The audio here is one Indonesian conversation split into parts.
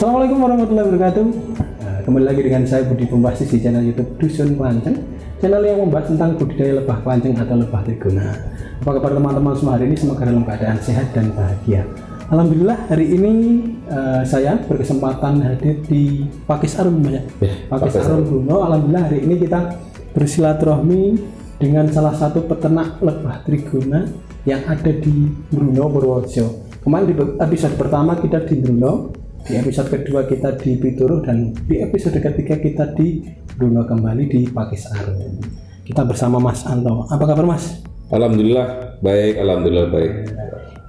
Assalamualaikum warahmatullahi wabarakatuh. Kembali lagi dengan saya Budi Pembastis di channel YouTube Dusun Kelanceng, channel yang membahas tentang budidaya lebah kelanceng atau lebah trigona. Apa kabar teman-teman semua hari ini? Semoga dalam keadaan sehat dan bahagia. Alhamdulillah hari ini saya berkesempatan hadir di Pakis Arum, Pakis Arum Bruno. Alhamdulillah hari ini kita bersilaturahmi dengan salah satu peternak lebah trigona yang ada di Bruno, Purworejo. Kemarin di episode pertama kita di Bruno, di episode kedua kita di Pituruh, dan di episode ketiga kita di Bruno kembali di Pakis Arum. Kita bersama Mas Anto. Apa kabar Mas? Alhamdulillah baik, alhamdulillah baik.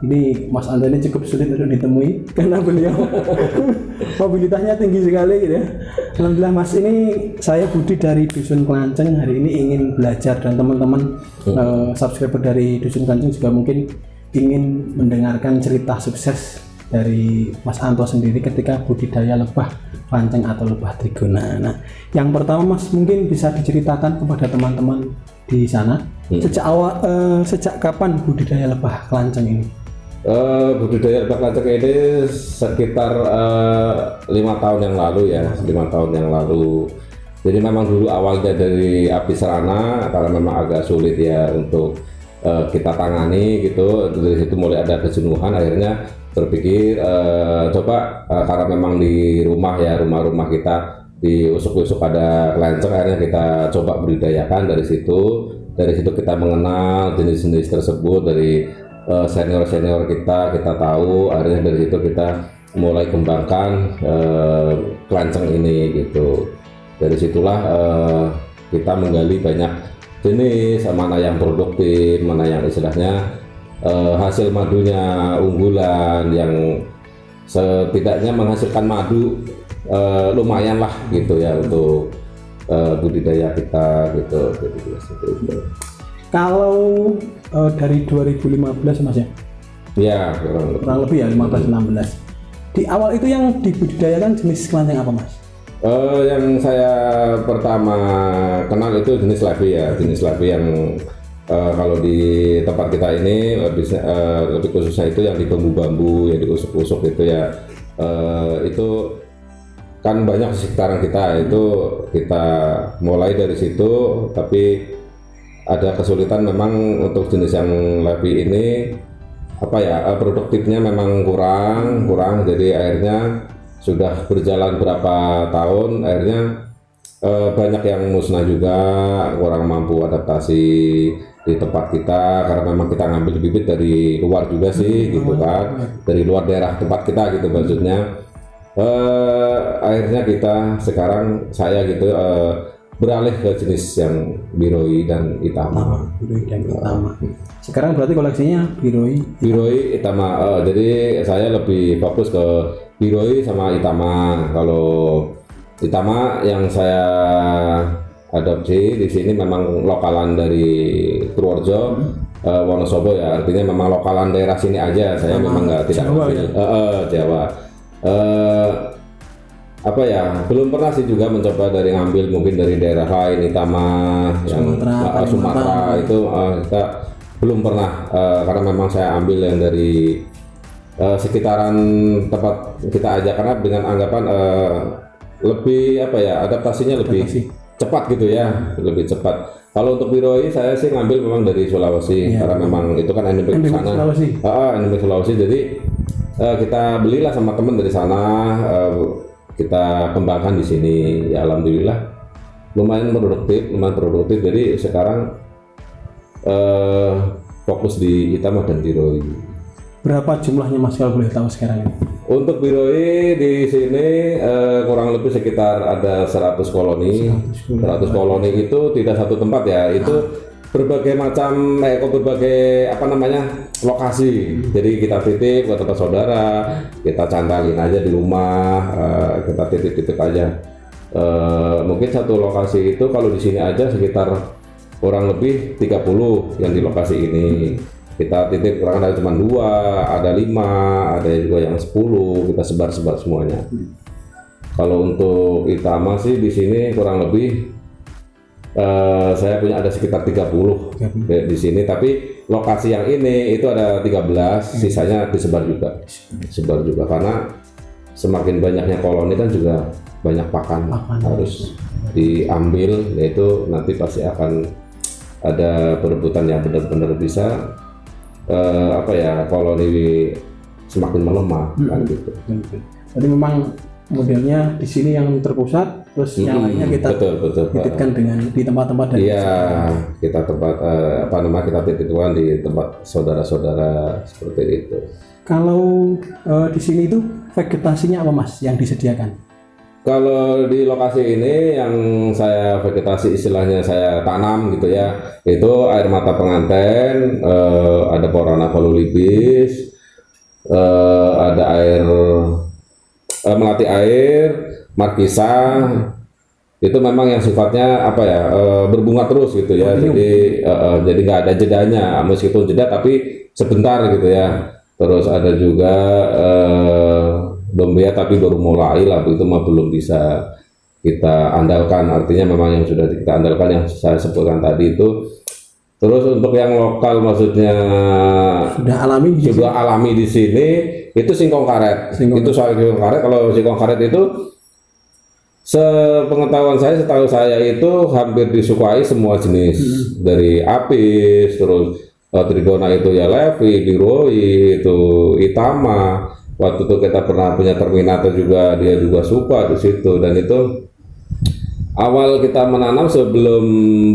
Ini Mas Anto ini cukup sulit untuk ditemui karena beliau mobilitasnya tinggi sekali gitu ya. Alhamdulillah Mas, ini saya Budi dari Dusun Kelanceng hari ini ingin belajar, dan teman-teman subscriber dari Dusun Kelanceng juga mungkin ingin mendengarkan cerita sukses dari Mas Anto sendiri ketika budidaya lebah kelanceng atau lebah trigona. Nah, yang pertama Mas, mungkin bisa diceritakan kepada teman-teman di sana sejak kapan budidaya lebah kelanceng ini? Budidaya lebah kelanceng ini sekitar 5 tahun yang lalu ya, 5 tahun yang lalu. Jadi memang dulu awalnya dari api serana karena memang agak sulit ya untuk kita tangani gitu. Dari situ mulai ada kejenuhan, akhirnya berpikir coba karena memang di rumah kita di usuk-usuk ada kelanceng, akhirnya kita coba budidayakan. Dari situ kita mengenal jenis-jenis tersebut dari senior kita tahu, akhirnya dari situ kita mulai kembangkan kelanceng ini gitu. Dari situlah kita menggali banyak jenis, mana yang produktif, mana yang istilahnya hasil madunya unggulan, yang setidaknya menghasilkan madu lumayan lah gitu ya untuk budidaya kita gitu. Kalau dari 2015 Mas ya? Ya, kurang lebih ya 15-16. Di awal itu yang dibudidayakan jenis kelanceng apa Mas? Yang saya pertama kenal itu jenis Lavi ya, jenis Lavi yang kalau di tempat kita ini lebih khususnya itu yang di bambu-bambu, yang diusuk-usuk itu ya, itu kan banyak di sekitaran kita, itu kita mulai dari situ. Tapi ada kesulitan memang untuk jenis yang Lavi ini, apa ya, produktifnya memang kurang, jadi akhirnya sudah berjalan berapa tahun, akhirnya banyak yang musnah juga, kurang mampu adaptasi di tempat kita karena memang kita ngambil bibit dari luar juga sih gitu kan, dari luar daerah tempat kita gitu maksudnya. Akhirnya kita saya gitu beralih ke jenis yang Biroi dan Itama. Sekarang berarti koleksinya Biroi Itama. Jadi saya lebih fokus ke Biroi sama Itama. Kalau Itama yang saya adopsi di sini memang lokalan dari Purworejo, Wonosobo ya, artinya memang lokalan daerah sini aja. Saya memang tidak Jawa, Jawa. Apa ya, belum pernah sih juga mencoba dari ngambil mungkin dari daerah lain, Itama yang Sumatera itu kita belum pernah, karena memang saya ambil yang dari sekitaran tempat kita aja, karena dengan anggapan lebih apa ya, adaptasinya lebih cepat gitu ya, lebih cepat. Kalau untuk Biroi saya sih ngambil memang dari Sulawesi ya, karena memang itu kan endemik sana, endemik Sulawesi. Jadi kita belilah sama teman dari sana, kita kembangkan di sini ya, alhamdulillah lumayan produktif. Jadi sekarang fokus di Itama dan Biroi. Berapa jumlahnya Mas kalau boleh tahu sekarang ini? Untuk Biroi di sini kurang lebih sekitar ada 100 koloni. 100 koloni itu tidak satu tempat ya, itu berbagai macam berbagai lokasi. Jadi kita titip ke tempat saudara, kita cantangin aja di rumah, kita titip aja. Mungkin satu lokasi itu kalau di sini aja sekitar kurang lebih 30 yang di lokasi ini. Kita titip kurang ada cuma 2, ada 5, ada juga yang 10, kita sebar semuanya. Kalau untuk Itama sih di sini kurang lebih saya punya ada sekitar 30 di sini, tapi lokasi yang ini itu ada 13, sisanya disebar juga karena semakin banyaknya koloni kan juga banyak pakan harus diambil, yaitu nanti pasti akan ada perebutan yang benar-benar bisa koloni semakin melemah kan gitu. Jadi memang modelnya di sini yang terpusat, terus yang lainnya kita titipkan dengan di tempat-tempat dari kita kita titipkan di tempat saudara-saudara seperti itu. Kalau di sini itu vegetasinya apa Mas yang disediakan? Kalau di lokasi ini yang saya vegetasi istilahnya saya tanam gitu ya, itu air mata penganten, ada Porana volulitis, ada air melati air, markisa, itu memang yang sifatnya berbunga terus gitu ya. Jadi nggak ada jedanya, meskipun jeda tapi sebentar gitu ya. Terus ada juga Dombea tapi baru mulai lah, itu mah belum bisa kita andalkan. Artinya memang yang sudah kita andalkan yang saya sebutkan tadi itu. Terus untuk yang lokal maksudnya sudah alami di sini itu singkong karet. Itu singkong karet. Kalau singkong karet itu setahu saya itu hampir disukai semua jenis, dari apis, terus Trigona itu ya Levi, Biroi, itu Itama. Waktu itu kita pernah punya Terminator juga, dia juga suka di situ. Dan itu awal kita menanam sebelum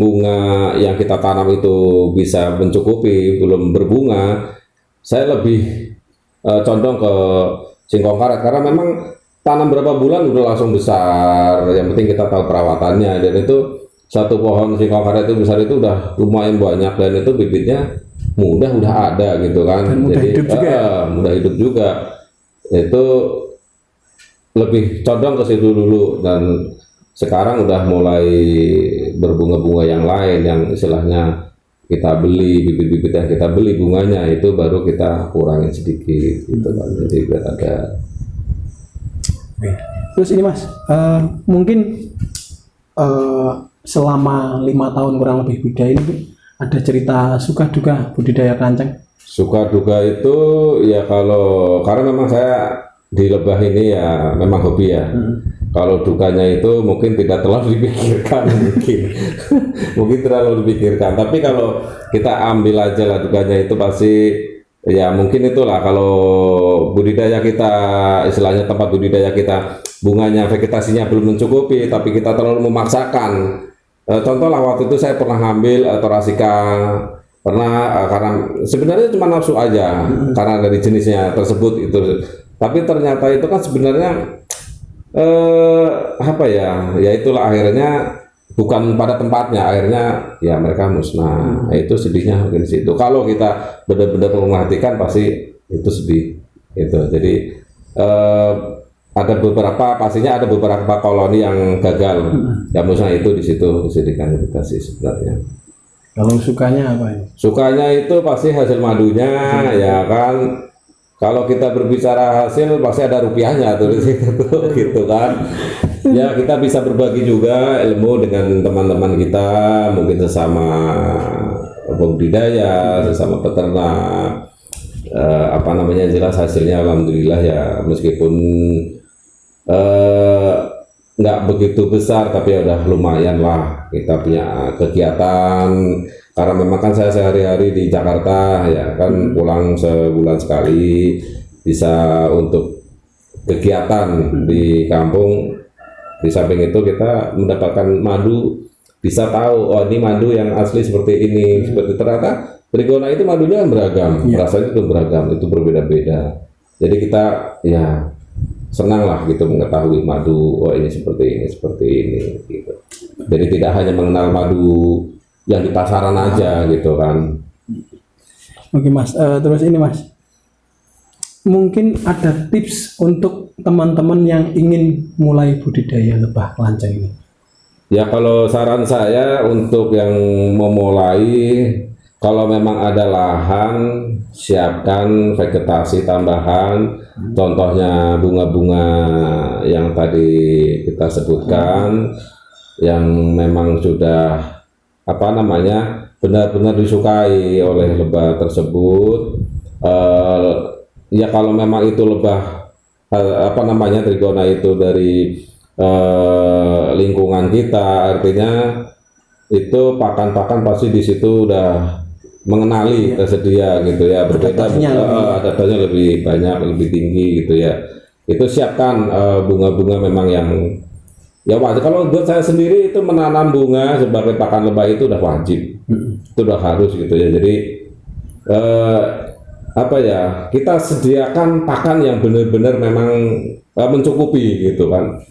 bunga yang kita tanam itu bisa mencukupi, belum berbunga, saya lebih condong ke singkong karet karena memang tanam berapa bulan udah langsung besar. Yang penting kita tahu perawatannya, dan itu satu pohon singkong karet itu besar itu udah lumayan banyak, dan itu bibitnya udah ada gitu kan. Dan mudah hidup juga. Mudah hidup juga. Itu lebih condong ke situ dulu, dan sekarang udah mulai berbunga-bunga yang lain yang istilahnya kita beli, bibit-bibit yang kita beli bunganya itu baru kita kurangin sedikit gitu kan. Jadi biar ada. Terus ini Mas, mungkin selama 5 tahun kurang lebih budidaya ini ada cerita suka duka budidaya kelanceng? Suka duka itu ya karena memang saya di lebah ini ya memang hobi ya. Kalau dukanya itu mungkin tidak terlalu dipikirkan mungkin terlalu dipikirkan. Tapi kalau kita ambil aja lah dukanya itu pasti ya mungkin itulah kalau budidaya kita istilahnya tempat budidaya kita bunganya vegetasinya belum mencukupi, tapi kita terlalu memaksakan. Contoh lah waktu itu saya pernah ngambil Torasika, karena sebenarnya cuma nafsu aja karena dari jenisnya tersebut itu, tapi ternyata itu kan sebenarnya ya itulah akhirnya bukan pada tempatnya, akhirnya ya mereka musnah. Itu sedihnya mungkin di situ. Kalau kita benar-benar memperhatikan pasti itu sedih itu. Jadi pastinya ada beberapa koloni yang gagal, ya musnah, itu di situ disediakan vegetasi sebenarnya. Kalau sukanya apa ini? Sukanya itu pasti hasil madunya, ya kan. Kalau kita berbicara hasil pasti ada rupiahnya tuh di situ gitu kan. Ya kita bisa berbagi juga ilmu dengan teman-teman kita, mungkin sesama budidaya, sesama peternak. Jelas hasilnya alhamdulillah ya, meskipun nggak begitu besar tapi ya udah lumayan lah kita punya kegiatan. Karena memang kan saya sehari-hari di Jakarta ya kan, pulang sebulan sekali, bisa untuk kegiatan di kampung. Di samping itu kita mendapatkan madu, bisa tahu oh ini madu yang asli seperti ini, seperti ternyata Trigona itu madunya beragam, rasanya itu beragam, itu berbeda-beda. Jadi kita ya senang lah gitu mengetahui madu, oh ini seperti ini gitu. Jadi tidak hanya mengenal madu yang di pasaran aja gitu kan. Oke Mas, terus ini Mas, mungkin ada tips untuk teman-teman yang ingin mulai budidaya lebah kelanceng ini? Ya kalau saran saya untuk yang memulai, kalau memang ada lahan, siapkan vegetasi tambahan, contohnya bunga-bunga yang tadi kita sebutkan, yang memang sudah benar-benar disukai oleh lebah tersebut. Ya kalau memang itu lebah apa namanya trigona itu dari lingkungan kita, artinya itu pakan-pakan pasti di situ udah mengenali tersedia gitu ya, berbeda adaptasinya lebih banyak, lebih tinggi gitu ya. Itu siapkan bunga-bunga memang yang ya wajib. Kalau buat saya sendiri itu menanam bunga sebagai pakan lebah itu udah wajib, itu udah harus gitu ya. Jadi apa ya, kita sediakan pakan yang benar-benar memang mencukupi gitu kan.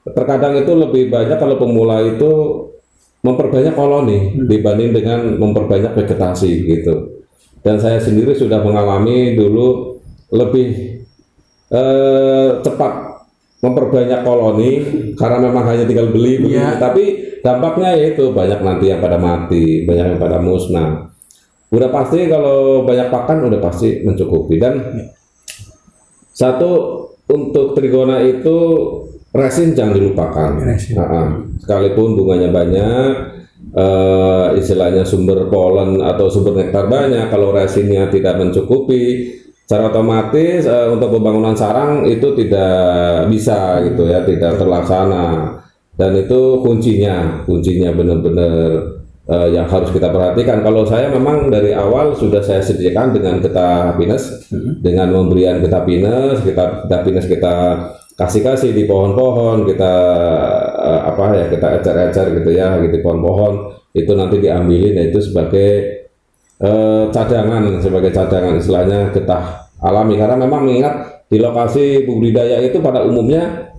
Terkadang itu lebih banyak kalau pemula itu memperbanyak koloni dibanding dengan memperbanyak vegetasi gitu. Dan saya sendiri sudah mengalami dulu lebih cepat memperbanyak koloni karena memang hanya tinggal beli begini. Tapi dampaknya yaitu banyak nanti yang pada mati, banyak yang pada musnah. Udah pasti kalau banyak pakan udah pasti mencukupi. Dan satu, untuk trigona itu resin jangan dilupakan. Sekalipun bunganya banyak, istilahnya sumber polen atau sumber nektar banyak, kalau resinnya tidak mencukupi, secara otomatis untuk pembangunan sarang itu tidak bisa gitu ya, tidak terlaksana. Dan itu kuncinya benar-benar yang harus kita perhatikan. Kalau saya memang dari awal sudah saya sediakan dengan getah happiness, dengan pemberian getah happiness kita kasih di pohon-pohon, kita apa ya, kita ecer-ecer gitu ya, gitu pohon-pohon itu nanti diambilin, itu sebagai cadangan istilahnya getah alami. Karena memang mengingat di lokasi budidaya itu pada umumnya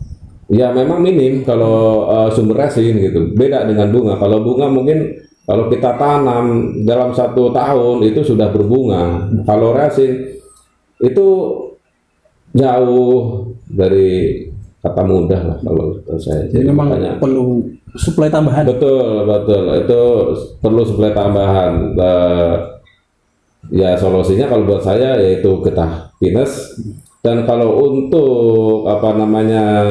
ya memang minim kalau sumber resin gitu. Beda dengan bunga. Kalau bunga mungkin kalau kita tanam dalam 1 tahun itu sudah berbunga. Kalau resin itu jauh dari kata mudah lah kalau saya. Jadi memang perlu suplai tambahan. Betul, itu perlu suplai tambahan. Ya solusinya kalau buat saya yaitu getah pinus. Dan kalau untuk apa namanya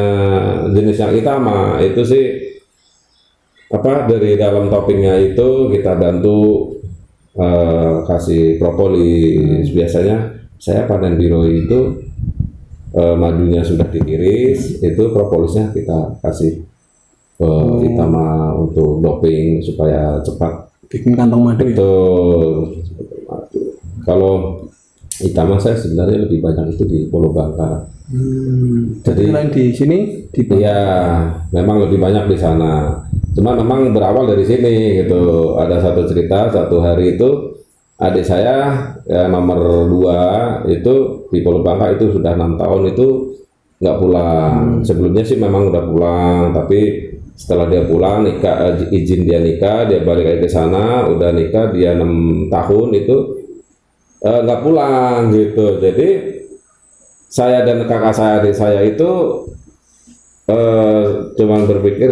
jenis yang utama itu sih apa, dari dalam toppingnya itu kita bantu kasih propolis. Biasanya saya panen biro itu madunya sudah diiris, itu propolisnya kita kasih utama untuk doping supaya cepat bikin kantong madu. Betul. Kalau Itama saya sebenarnya lebih banyak itu di Pulau Bangka. Jadi selain di sini di iya, memang lebih banyak di sana. Cuma memang berawal dari sini gitu. Ada satu cerita, satu hari itu adik saya ya, nomor 2 itu di Pulau Bangka itu sudah 6 tahun itu nggak pulang. Sebelumnya sih memang udah pulang, tapi setelah dia pulang nikah, izin dia nikah, dia balik lagi ke sana, udah nikah dia 6 tahun itu nggak pulang gitu. Jadi saya dan kakak saya, adik saya itu cuman berpikir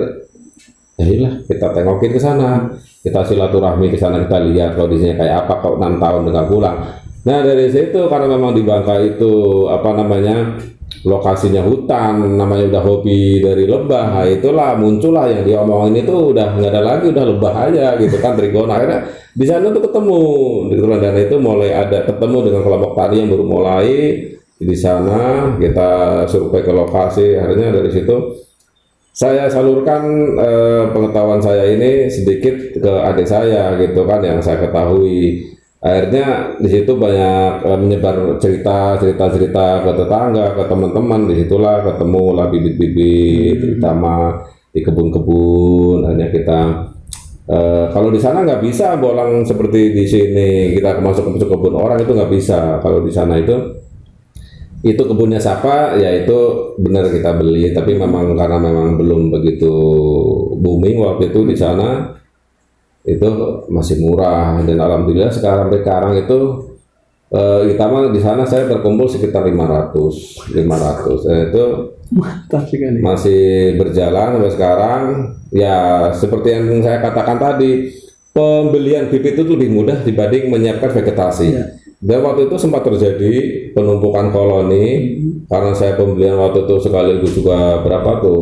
ya iyalah kita tengokin ke sana, kita silaturahmi ke sana, kita lihat kondisinya kayak apa kok 6 tahun nggak pulang. Nah dari situ karena memang di Bangka itu apa namanya lokasinya hutan, namanya udah hobi dari lebah, nah, itulah muncullah yang diomongin itu udah nggak ada lagi, udah lebah aja gitu kan, trigona. Akhirnya di sana tuh ketemu gitu, dan itu mulai ada ketemu dengan kelompok tani yang baru mulai di sana, kita survei ke lokasi. Akhirnya dari situ saya salurkan pengetahuan saya ini sedikit ke adik saya gitu kan, yang saya ketahui. Akhirnya di situ banyak menyebar cerita ke tetangga, ke teman-teman. Disitulah ketemulah bibit-bibit terutama di kebun-kebun. Akhirnya kita kalau di sana nggak bisa bolang seperti di sini, kita masuk ke kebun orang itu nggak bisa. Kalau di sana itu kebunnya siapa ya itu benar kita beli, tapi memang karena memang belum begitu booming waktu itu di sana, itu masih murah. Dan alhamdulillah sekarang itu kita mah di sana saya terkumpul sekitar 500 itu masih berjalan sampai sekarang. Ya seperti yang saya katakan tadi, pembelian bibit itu lebih mudah dibanding menyiapkan vegetasi. Dan waktu itu sempat terjadi penumpukan koloni karena saya pembelian waktu itu sekaligus juga berapa tuh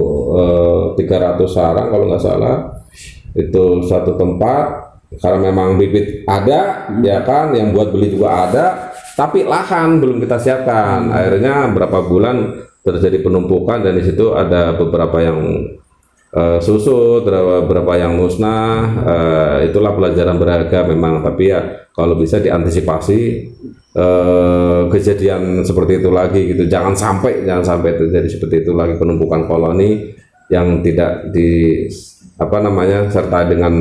300 sarang kalau nggak salah, itu satu tempat. Karena memang bibit ada ya kan, yang buat beli juga ada, tapi lahan belum kita siapkan. Akhirnya berapa bulan terjadi penumpukan dan di situ ada beberapa yang susut, beberapa yang musnah. Itulah pelajaran berharga memang, tapi ya kalau bisa diantisipasi kejadian seperti itu lagi gitu. Jangan sampai terjadi seperti itu lagi, penumpukan koloni yang tidak serta dengan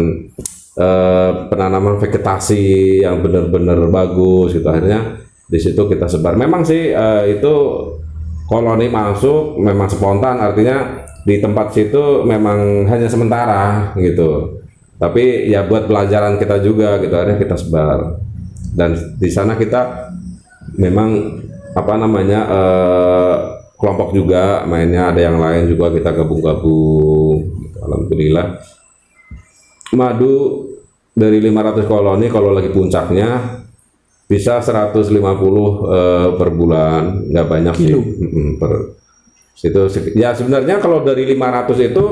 penanaman vegetasi yang benar-benar bagus gitu. Akhirnya di situ kita sebar. Memang sih itu koloni masuk memang spontan, artinya di tempat situ memang hanya sementara gitu. Tapi ya buat pelajaran kita juga gitu, akhirnya kita sebar. Dan di sana kita memang kelompok juga mainnya, ada yang lain juga kita gabung-gabung. Alhamdulillah. Madu dari 500 koloni kalau lagi puncaknya bisa 150 per bulan, nggak banyak sih. Itu ya sebenarnya kalau dari 500 itu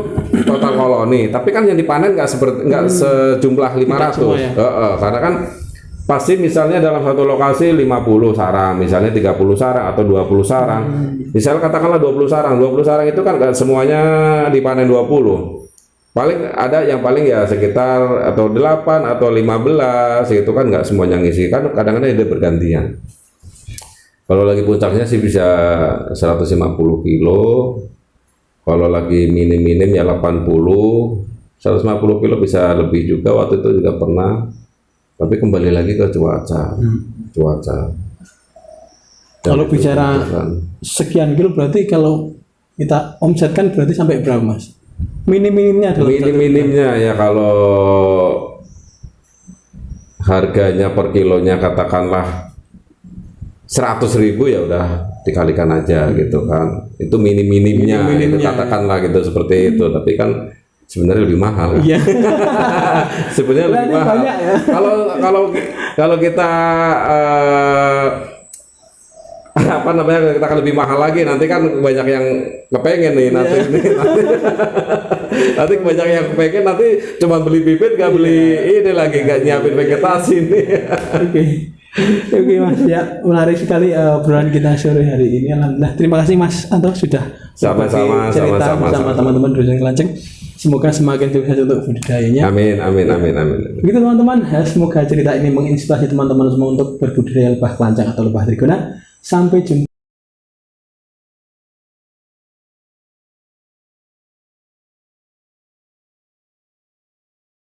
total koloni, tapi kan yang dipanen nggak sejumlah 500 ya? Karena kan pasti misalnya dalam satu lokasi 50 sarang, misalnya 30 sarang atau 20 sarang, misalnya katakanlah 20 sarang itu kan nggak semuanya dipanen 20, paling ada yang paling ya sekitar atau 8 atau 15, itu kan nggak semuanya ngisi, kan kadang-kadang dia bergantian. Kalau lagi puncaknya sih bisa 150 kilo, kalau lagi minim ya 80, 150 kilo bisa lebih juga, waktu itu juga pernah. Tapi kembali lagi ke cuaca. Kalau bicara sekian kilo berarti kalau kita omsetkan berarti sampai berapa Mas? Minimnya ya kalau harganya per kilonya katakanlah 100.000 ya udah dikalikan aja gitu kan, itu minimnya itu katakanlah gitu seperti itu, tapi kan sebenarnya lebih mahal. Iya. Sebenarnya lebih mahal. Ya? Kalau kita kita kan lebih mahal lagi, nanti kan banyak yang kepengen nih nanti banyak yang kepengen, nanti cuma beli bibit nggak beli ini lagi, nggak nyiapin vegetasi nih. Oke Mas, ya menarik sekali obrolan kita sore hari ini. Alhamdulillah, terima kasih Mas Anto sudah sama-sama bersama teman-teman Dusun Kelanceng. Semoga semakin sukses untuk budidayanya. Amin. Begitu teman-teman, semoga cerita ini menginspirasi teman-teman semua untuk berbudidaya lebah kelanceng atau lebah trigona. Sampai jumpa.